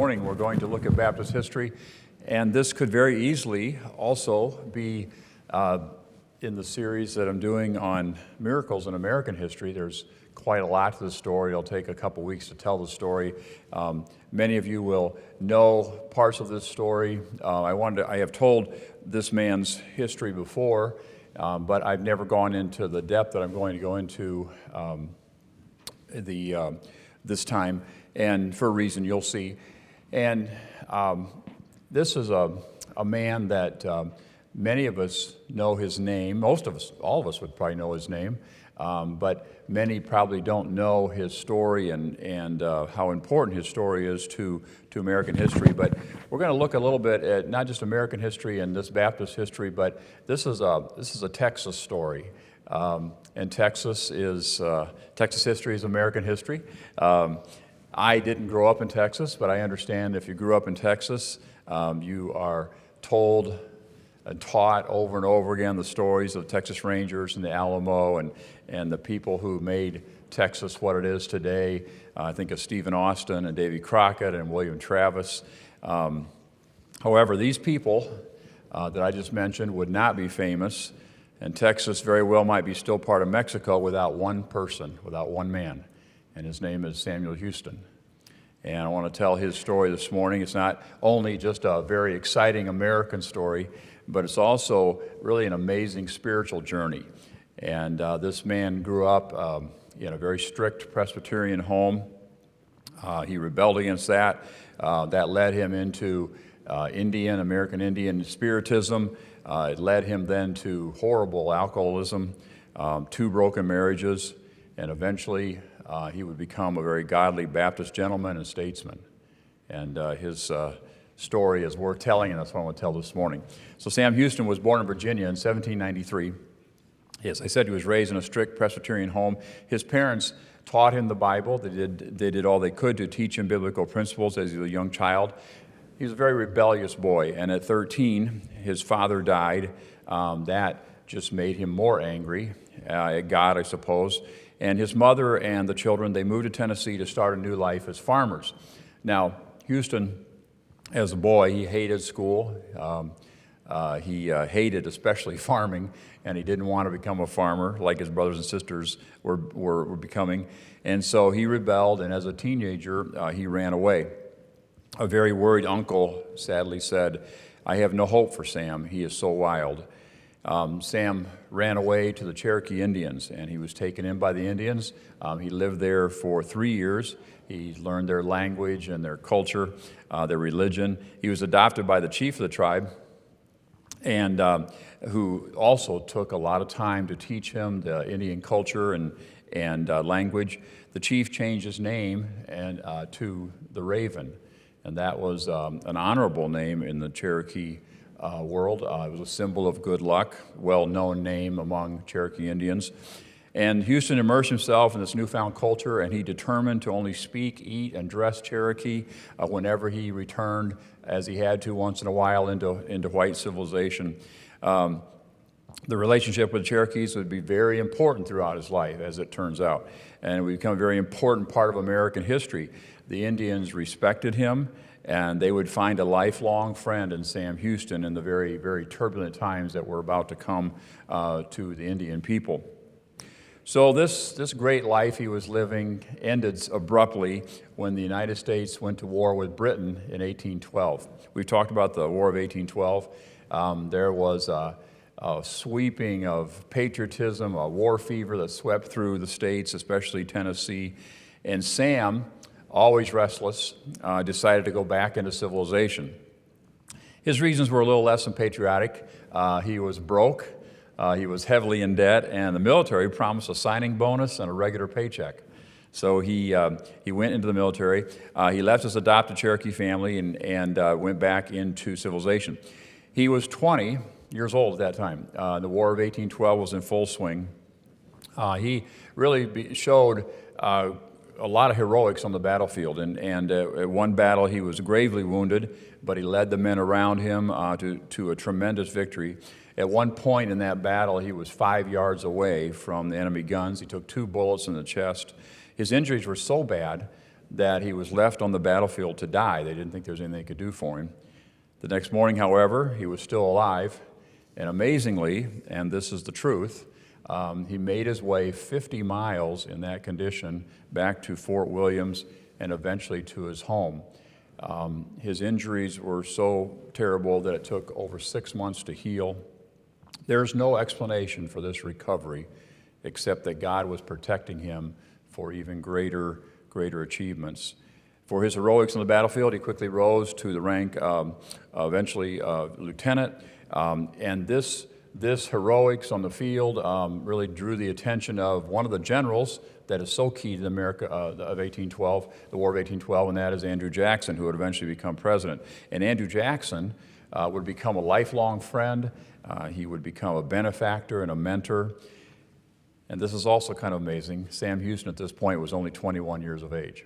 morning we're going to look at Baptist history, and this could very easily also be in the series that I'm doing on miracles in American history. There's quite a lot to the story. It'll take a couple weeks to tell the story. Many of you will know parts of this story. I have told this man's history before, but I've never gone into the depth that I'm going to go into this time, and for a reason you'll see. And this is a man that many of us know his name. Most of us, all of us would probably know his name, but many probably don't know his story and how important his story is to American history. But we're going to look a little bit at not just American history and this Baptist history, but this is a Texas story. And Texas history is American history. I didn't grow up in Texas, but I understand if you grew up in Texas, you are told and taught over and over again the stories of Texas Rangers and the Alamo and the people who made Texas what it is today. I think of Stephen Austin and Davy Crockett and William Travis. However, these people that I just mentioned would not be famous, and Texas very well might be still part of Mexico without one person, without one man, and his name is Samuel Houston. And I want to tell his story this morning. It's not only just a very exciting American story, but it's also really an amazing spiritual journey. And this man grew up in a very strict Presbyterian home. He rebelled against that. That led him into American Indian spiritism. It led him then to horrible alcoholism, 2 broken marriages, and eventually he would become a very godly Baptist gentleman and statesman. And his story is worth telling, and that's what I want to tell this morning. So Sam Houston was born in Virginia in 1793. As I said, he was raised in a strict Presbyterian home. His parents taught him the Bible. They did all they could to teach him biblical principles as he was a young child. He was a very rebellious boy, and at 13, his father died. That just made him more angry at God, I suppose. And his mother and the children, they moved to Tennessee to start a new life as farmers. Now, Houston, as a boy, he hated school. He hated especially farming, and he didn't want to become a farmer like his brothers and sisters were becoming. And so he rebelled, and as a teenager, he ran away. A very worried uncle sadly said, "I have no hope for Sam. He is so wild." Sam ran away to the Cherokee Indians, and he was taken in by the Indians. He lived there for 3 years. He learned their language and their culture, their religion. He was adopted by the chief of the tribe, and who also took a lot of time to teach him the Indian culture and language. The chief changed his name to the Raven, and that was an honorable name in the Cherokee world. It was a symbol of good luck, well-known name among Cherokee Indians. And Houston immersed himself in this newfound culture, and he determined to only speak, eat, and dress Cherokee whenever he returned, as he had to once in a while, into white civilization. The relationship with the Cherokees would be very important throughout his life, as it turns out, and it would become a very important part of American history. The Indians respected him, and they would find a lifelong friend in Sam Houston in the very, very turbulent times that were about to come to the Indian people. So this great life he was living ended abruptly when the United States went to war with Britain in 1812. We've talked about the War of 1812. There was a sweeping of patriotism, a war fever that swept through the states, especially Tennessee. And Sam, always restless, decided to go back into civilization. His reasons were a little less than patriotic. He was broke, he was heavily in debt, and the military promised a signing bonus and a regular paycheck. So he went into the military. He left his adopted Cherokee family and went back into civilization. He was 20 years old at that time. The War of 1812 was in full swing. He really showed a lot of heroics on the battlefield, and at one battle he was gravely wounded, but he led the men around him to a tremendous victory. At one point in that battle, he was 5 yards away from the enemy guns. He took 2 bullets in the chest. His injuries were so bad that he was left on the battlefield to die. They didn't think there was anything they could do for him. The next morning, however, he was still alive, and amazingly, and this is the truth, he made his way 50 miles in that condition back to Fort Williams and eventually to his home. His injuries were so terrible that it took over 6 months to heal. There's no explanation for this recovery except that God was protecting him for even greater achievements. For his heroics on the battlefield, he quickly rose to the rank eventually lieutenant, and this heroics on the field really drew the attention of one of the generals that is so key to America of 1812, the War of 1812, and that is Andrew Jackson, who would eventually become president. And Andrew Jackson would become a lifelong friend. He would become a benefactor and a mentor. And this is also kind of amazing. Sam Houston at this point was only 21 years of age.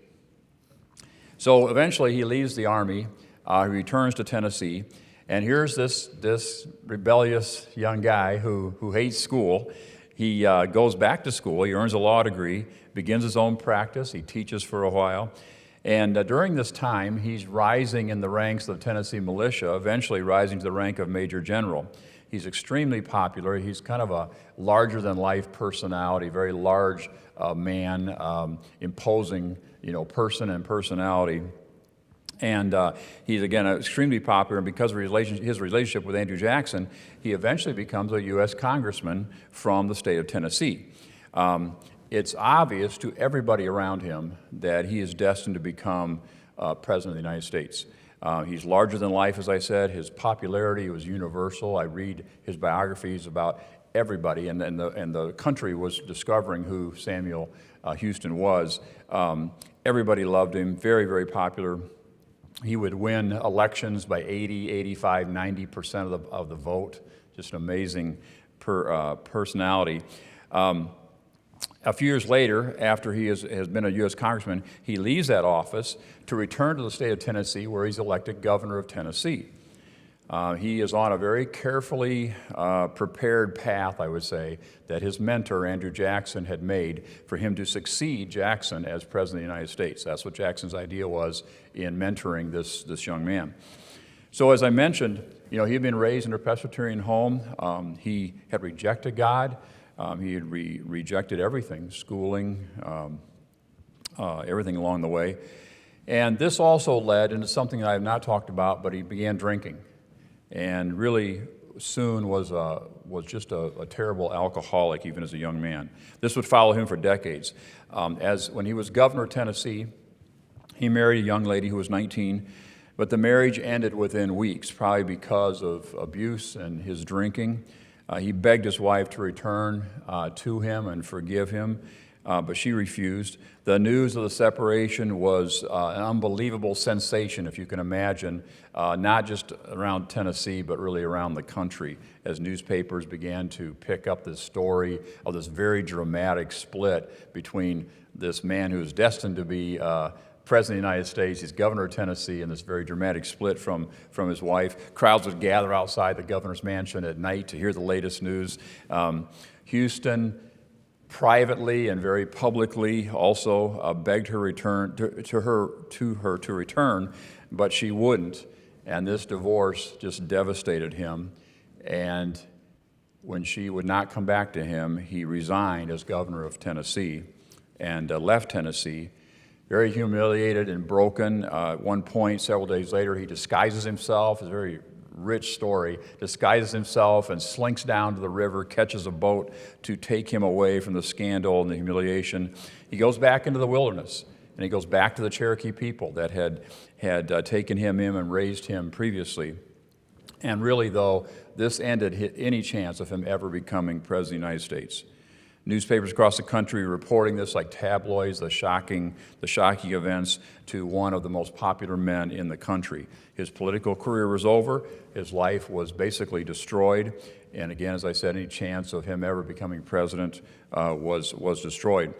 So eventually he leaves the Army, he returns to Tennessee, and here's this rebellious young guy who hates school. He goes back to school, he earns a law degree, begins his own practice, he teaches for a while, and during this time he's rising in the ranks of the Tennessee militia, eventually rising to the rank of Major General. He's extremely popular. He's kind of a larger-than-life personality, very large man, imposing, person and personality. And he's, again, extremely popular, and because of his relationship with Andrew Jackson, he eventually becomes a U.S. congressman from the state of Tennessee. It's obvious to everybody around him that he is destined to become president of the United States. He's larger than life, as I said. His popularity was universal. I read his biographies about everybody, and the country was discovering who Samuel Houston was. Everybody loved him, very, very popular. He would win elections by 80, 85, 90% of the vote. Just an amazing personality. A few years later, after he has been a U.S. congressman, he leaves that office to return to the state of Tennessee, where he's elected governor of Tennessee. He is on a very carefully prepared path, I would say, that his mentor, Andrew Jackson, had made for him to succeed Jackson as president of the United States. That's what Jackson's idea was in mentoring this young man. So as I mentioned, he had been raised in a Presbyterian home. He had rejected God. He had rejected everything, schooling, everything along the way. And this also led into something that I have not talked about, but he began drinking. And really soon was just a terrible alcoholic, even as a young man. This would follow him for decades. When he was governor of Tennessee, he married a young lady who was 19, but the marriage ended within weeks, probably because of abuse and his drinking. He begged his wife to return to him and forgive him, but she refused. The news of the separation was an unbelievable sensation, if you can imagine, not just around Tennessee, but really around the country, as newspapers began to pick up this story of this very dramatic split between this man who is destined to be President of the United States, he's governor of Tennessee, and this very dramatic split from his wife. Crowds would gather outside the governor's mansion at night to hear the latest news. Houston privately and very publicly also begged her to return, but she wouldn't. And this divorce just devastated him. And when she would not come back to him, he resigned as governor of Tennessee and left Tennessee. Very humiliated and broken. At one point, several days later, he disguises himself. It's a very rich story. Disguises himself and slinks down to the river, catches a boat to take him away from the scandal and the humiliation. He goes back into the wilderness, and he goes back to the Cherokee people that had taken him in and raised him previously. And really, though, this ended any chance of him ever becoming president of the United States. Newspapers across the country reporting this like tabloids, the shocking events to one of the most popular men in the country. His political career was over. His life was basically destroyed. And again, as I said, any chance of him ever becoming president was destroyed.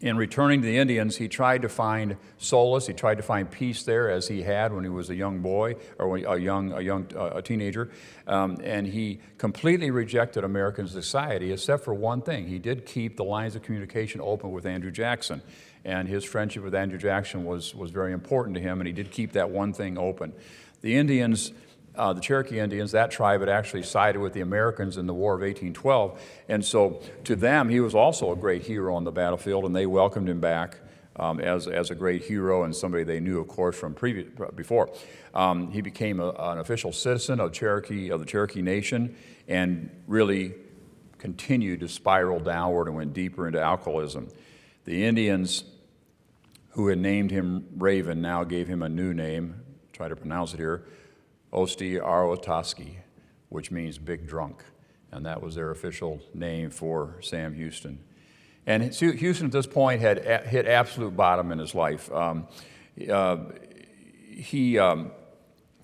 in returning to the Indians, he tried to find solace. He tried to find peace there, as he had when he was a young boy or a teenager. And he completely rejected American society, except for one thing. He did keep the lines of communication open with Andrew Jackson, and his friendship with Andrew Jackson was very important to him. And he did keep that one thing open. The Indians. The Cherokee Indians, that tribe had actually sided with the Americans in the War of 1812. And so to them, he was also a great hero on the battlefield, and they welcomed him back as a great hero and somebody they knew, of course, from before. He became an official citizen of the Cherokee Nation and really continued to spiral downward and went deeper into alcoholism. The Indians, who had named him Raven, now gave him a new name, try to pronounce it here, Osti Arotaski, which means big drunk. And that was their official name for Sam Houston. And Houston at this point had hit absolute bottom in his life. I'll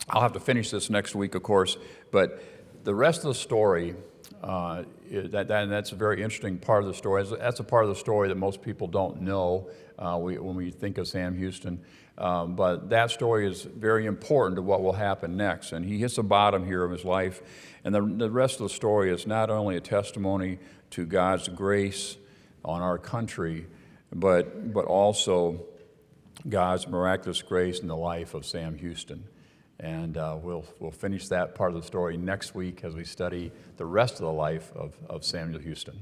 have to finish this next week, of course, but the rest of the story, that's a very interesting part of the story. That's a part of the story that most people don't know when we think of Sam Houston. But that story is very important to what will happen next. And he hits the bottom here of his life. And the rest of the story is not only a testimony to God's grace on our country, but also God's miraculous grace in the life of Sam Houston. And we'll finish that part of the story next week as we study the rest of the life of Samuel Houston.